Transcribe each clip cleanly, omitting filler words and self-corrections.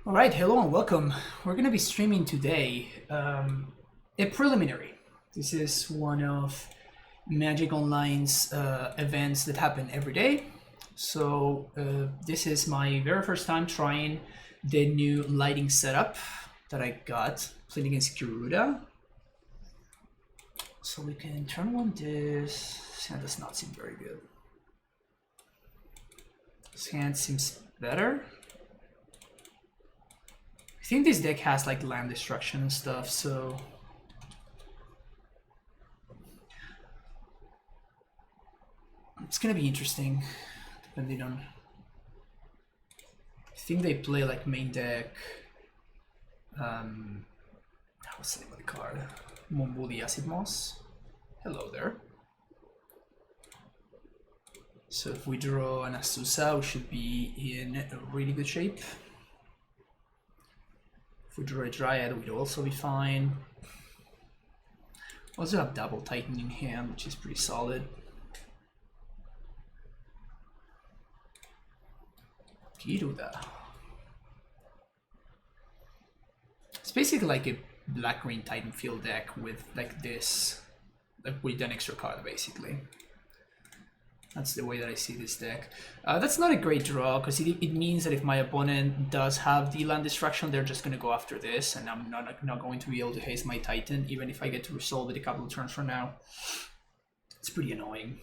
All right, hello and welcome. We're going to be streaming today a preliminary. This is one of Magic Online's events that happen every day. So this is my very first time trying the new lighting setup that I got playing against Garuda. So we can turn on this. That does not seem very good. This hand seems better. I think this deck has like land destruction and stuff, so it's gonna be interesting depending on. I think they play like main deck. What's the name of the card? Mombuli Acid Moss. Hello there. So if we draw an Asusa, we should be in a really good shape. If we draw a Dryad, we'd also be fine. Also have double Titan in hand, which is pretty solid. Garuda. It's basically like a black-green Titan field deck with like this, like with an extra card basically. That's the way that I see this deck. That's not a great draw, because it means that if my opponent does have the land destruction, they're just going to go after this, and I'm not going to be able to haste my Titan, even if I get to resolve it a couple of turns from now. It's pretty annoying.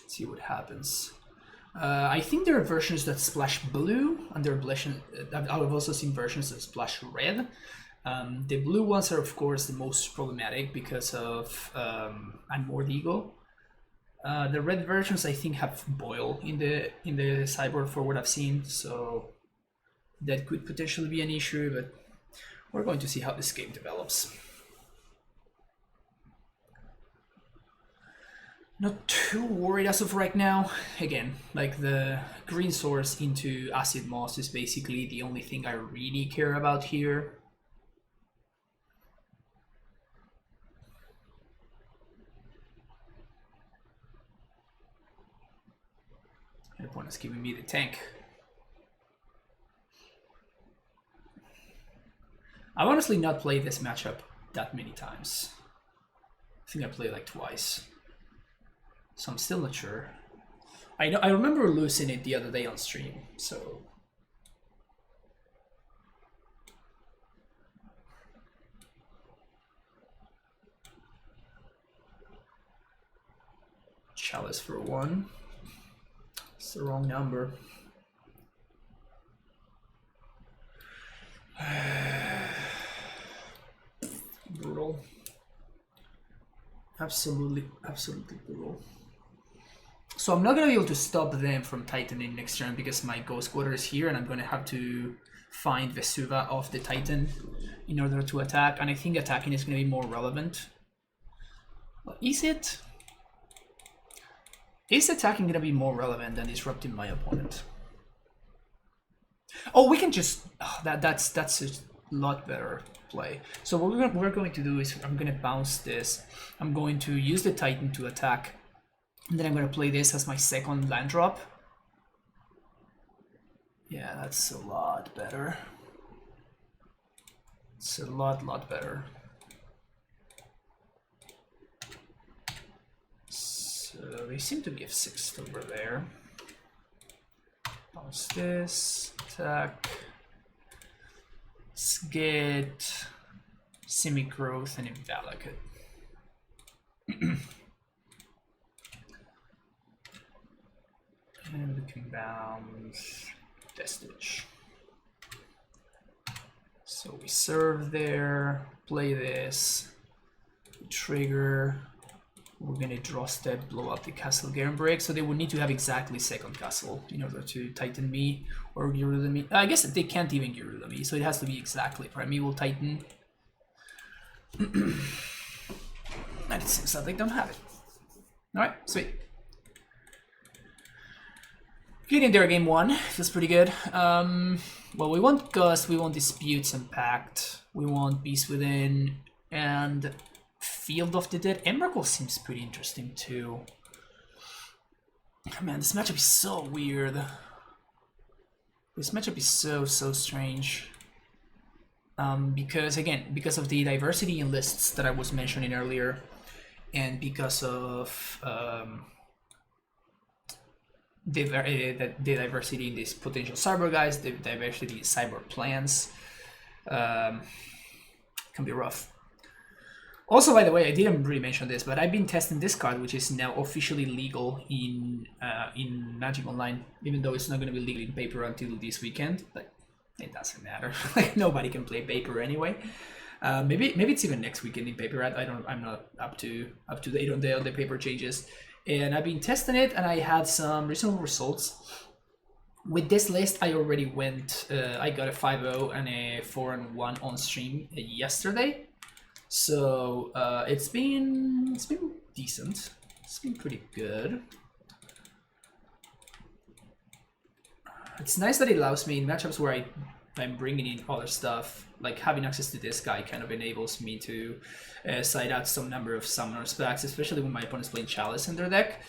Let's see what happens. I think there are versions that splash blue, and there are I've also seen versions that splash red. The blue ones are of course the most problematic because of Unmoored. The red versions I think have Boil in the sideboard for what I've seen, so that could potentially be an issue, but we're going to see how this game develops. Not too worried as of right now. Again, like the green source into Acid Moss is basically the only thing I really care about here. The opponent's giving me the tank. I've honestly not played this matchup that many times. I think I played like twice. So I'm still not sure. I remember losing it the other day on stream, so. Chalice for 1. It's the wrong number. Brutal. Absolutely brutal. So I'm not gonna be able to stop them from Titaning next turn because my Ghost Quarter is here, and I'm gonna have to find Vesuva off the Titan in order to attack, and I think attacking is gonna be more relevant. Well, is it? Is attacking gonna be more relevant than disrupting my opponent? Oh, we can just that's a lot better play. So what we're going to do is I'm gonna bounce this. I'm going to use the Titan to attack, and then I'm gonna play this as my second land drop. Yeah, that's a lot better. It's a lot better. So they seem to give 6 over there. Bounce this, attack. Let's get Semi-Growth and Invalidate. And we can bounce Vestige. So we serve there, play this, we trigger. We're gonna draw step, blow up the castle Garen break, so they would need to have exactly second castle in order to Titan me or Garuda me. I guess they can't even Garuda me, so it has to be exactly Primeval Titan. And it seems that they don't have it. Alright, sweet. Getting there, game 1. Feels pretty good. Well, we want Gust, we want Disputes and Pact, we want Beast Within, and Field of the Dead. Emrakul seems pretty interesting too. Man, this matchup is so weird. This matchup is so strange. Because again, because of the diversity in lists that I was mentioning earlier, and because of the diversity in these potential cyber guys, the diversity in cyber plans, can be rough. Also, by the way, I didn't really mention this, but I've been testing this card, which is now officially legal in Magic Online, even though it's not going to be legal in paper until this weekend. But it doesn't matter. Like, nobody can play paper anyway. Maybe it's even next weekend in paper. I'm not up to date on the paper changes. And I've been testing it, and I had some reasonable results. With this list, I already went. I got a 5-0 and a 4-1 on stream yesterday. So it's been decent. It's been pretty good. It's nice that it allows me in matchups where I'm bringing in other stuff, like having access to this guy kind of enables me to side out some number of summoners packs, especially when my opponent's playing Chalice in their deck.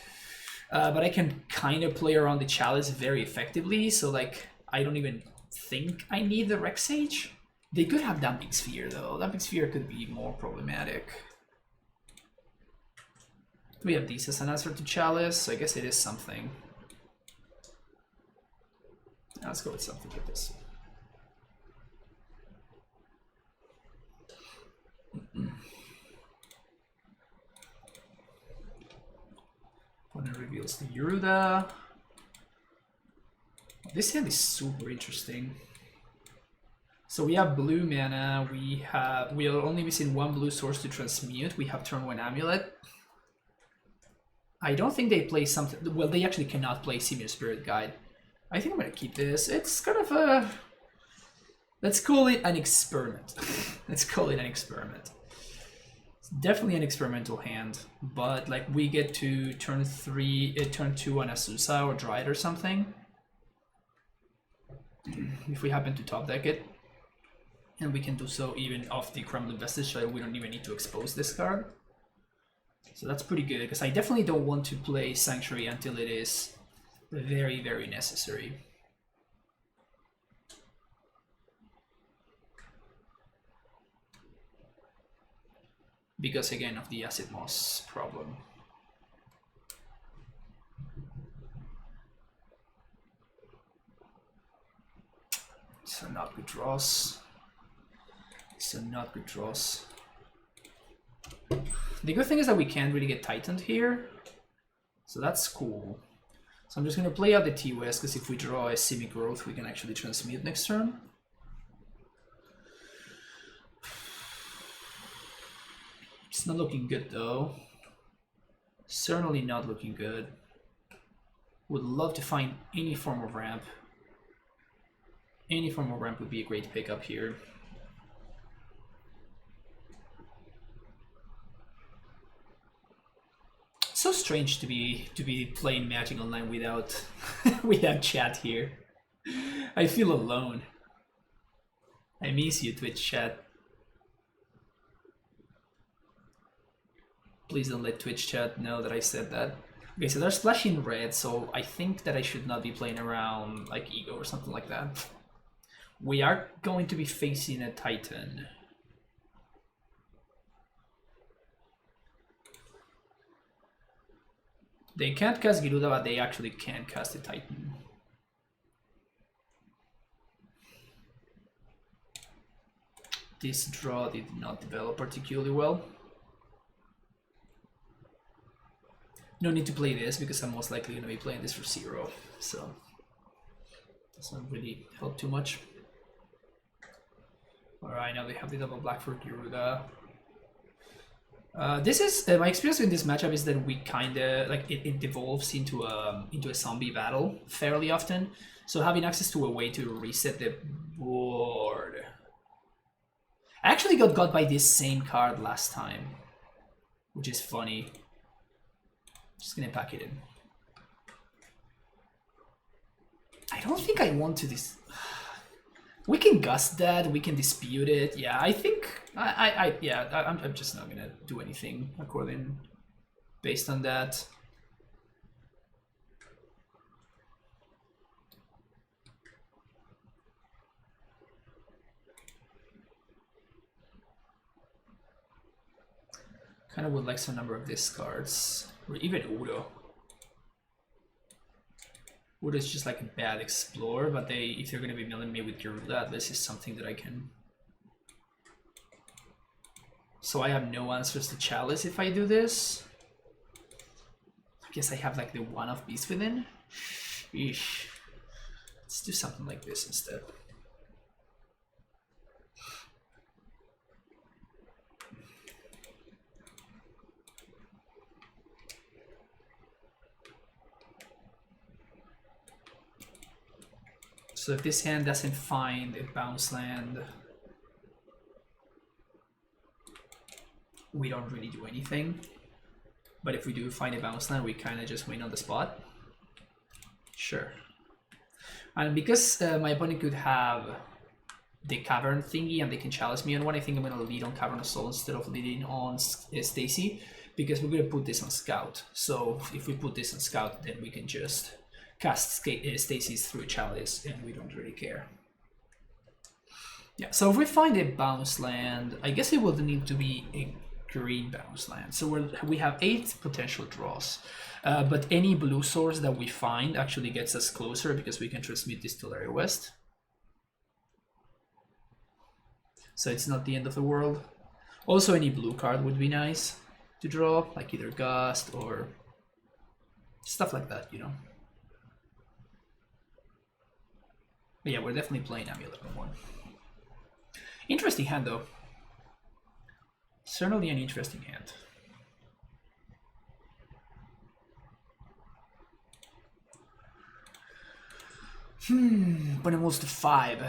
But I can kind of play around the Chalice very effectively, so like I don't even think I need the Rex Sage. They could have Damping Sphere though. Damping Sphere could be more problematic. We have these as an answer to Chalice, so I guess it is something. Let's go with something like this. Opponent reveals the Yoruda. This hand is super interesting. So we have blue mana, we are only missing one blue source to transmute, we have turn 1 Amulet. I don't think they play something, well they actually cannot play Simian Spirit Guide. I think I'm gonna keep this. It's kind of a, let's call it an experiment. Let's call it an experiment. It's definitely an experimental hand, but like we get to turn 2 on Azusa or Dryad or something. If we happen to top deck it. And we can do so even off the Crumbling Vestige, so we don't even need to expose this card. So that's pretty good, because I definitely don't want to play Sanctuary until it is very necessary. Because again of the Acid Moss problem. So not good draws. The good thing is that we can't really get Titaned here, so that's cool. So I'm just going to play out the T-West, because if we draw a Semi-Growth, we can actually transmute next turn. It's not looking good though. Certainly not looking good. Would love to find any form of ramp. Any form of ramp would be a great pickup here. So strange to be playing Magic Online without without chat here. I feel alone. I miss you, Twitch chat. Please don't let Twitch chat know that I said that. Okay, so they're splashing red, so I think that I should not be playing around like Ego or something like that. We are going to be facing a Titan. They can't cast Giruda, but they actually can cast a Titan. This draw did not develop particularly well. No need to play this because I'm most likely going to be playing this for 0, so doesn't really help too much. Alright, now they have the double black for Giruda. This is my experience in this matchup is that we kind of like it devolves into a zombie battle fairly often. So having access to a way to reset the board. I actually got by this same card last time, which is funny. Just gonna pack it in. I don't think I want to this. We can gust that, we can dispute it. Yeah, I think I'm just not gonna do anything according based on that. Kind of would like some number of discards, or even Udo. Udo is just like a bad explorer, but if they're gonna be milling me with Garuda, this is something that I can. So I have no answers to Chalice if I do this. I guess I have like the one of Beast Within. Eesh. Let's do something like this instead. So if this hand doesn't find a bounce land, we don't really do anything. But if we do find a bounce land, we kind of just win on the spot. Sure. And because my opponent could have the Cavern thingy and they can chalice me on one, I think I'm going to lead on Cavern of Soul instead of leading on Stacy, because we're going to put this on Scout. So if we put this on Scout, then we can just cast Stacy's through Chalice and we don't really care. Yeah, so if we find a bounce land, I guess it will need to be a green bounce land. So we have 8 potential draws, but any blue source that we find actually gets us closer because we can transmute this to Larry West. So it's not the end of the world. Also, any blue card would be nice to draw, like either Gust or stuff like that, you know. But yeah, we're definitely playing Amulet on one. Interesting hand, though. Certainly an interesting hand. But it moves to 5.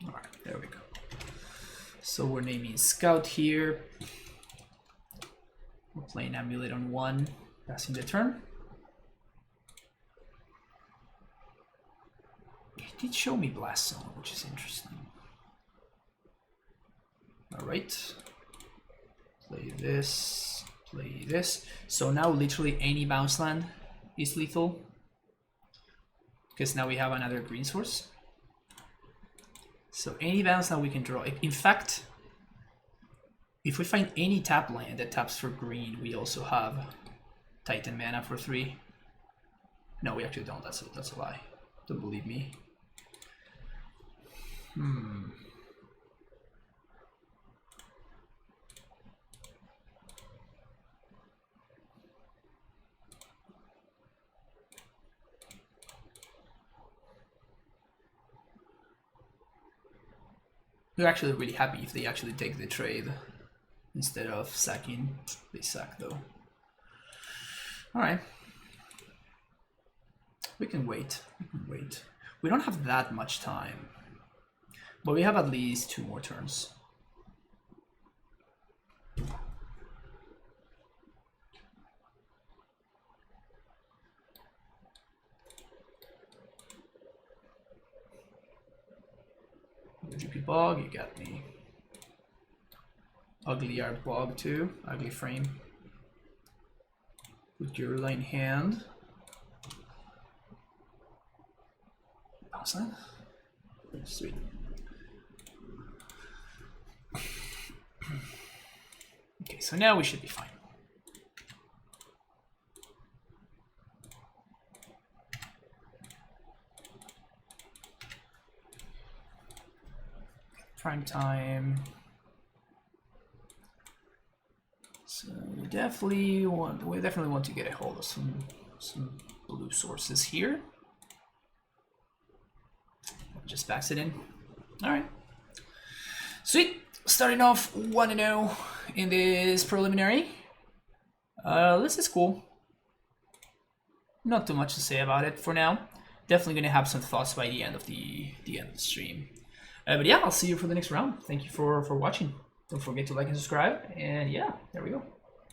All right, there we go. So we're naming Scout here. We're playing Amulet on 1, passing the turn. It did show me Blast Zone, which is interesting. Alright. Play this, play this. So now literally any bounce land is lethal, because now we have another green source. So any bounce land we can draw. In fact, if we find any tap land that taps for green, we also have Titan mana for 3. No, we actually don't. That's a lie. Don't believe me. We're actually really happy if they actually take the trade instead of sacking. They sack though. Alright. We can wait. We can wait. We don't have that much time, but we have at least 2 more turns. GP Bog, you got me. Ugly Yard Bog too, ugly frame. Put your line hand. Bounce that. Sweet. Okay, so now we should be fine. Prime time. So we definitely want to get a hold of some blue sources here. Just backs it in. All right. Sweet. Starting off 1-0 in this preliminary. This is cool. Not too much to say about it for now. Definitely gonna have some thoughts by the end of the stream. But yeah, I'll see you for the next round. Thank you for watching. Don't forget to like and subscribe. And yeah, there we go.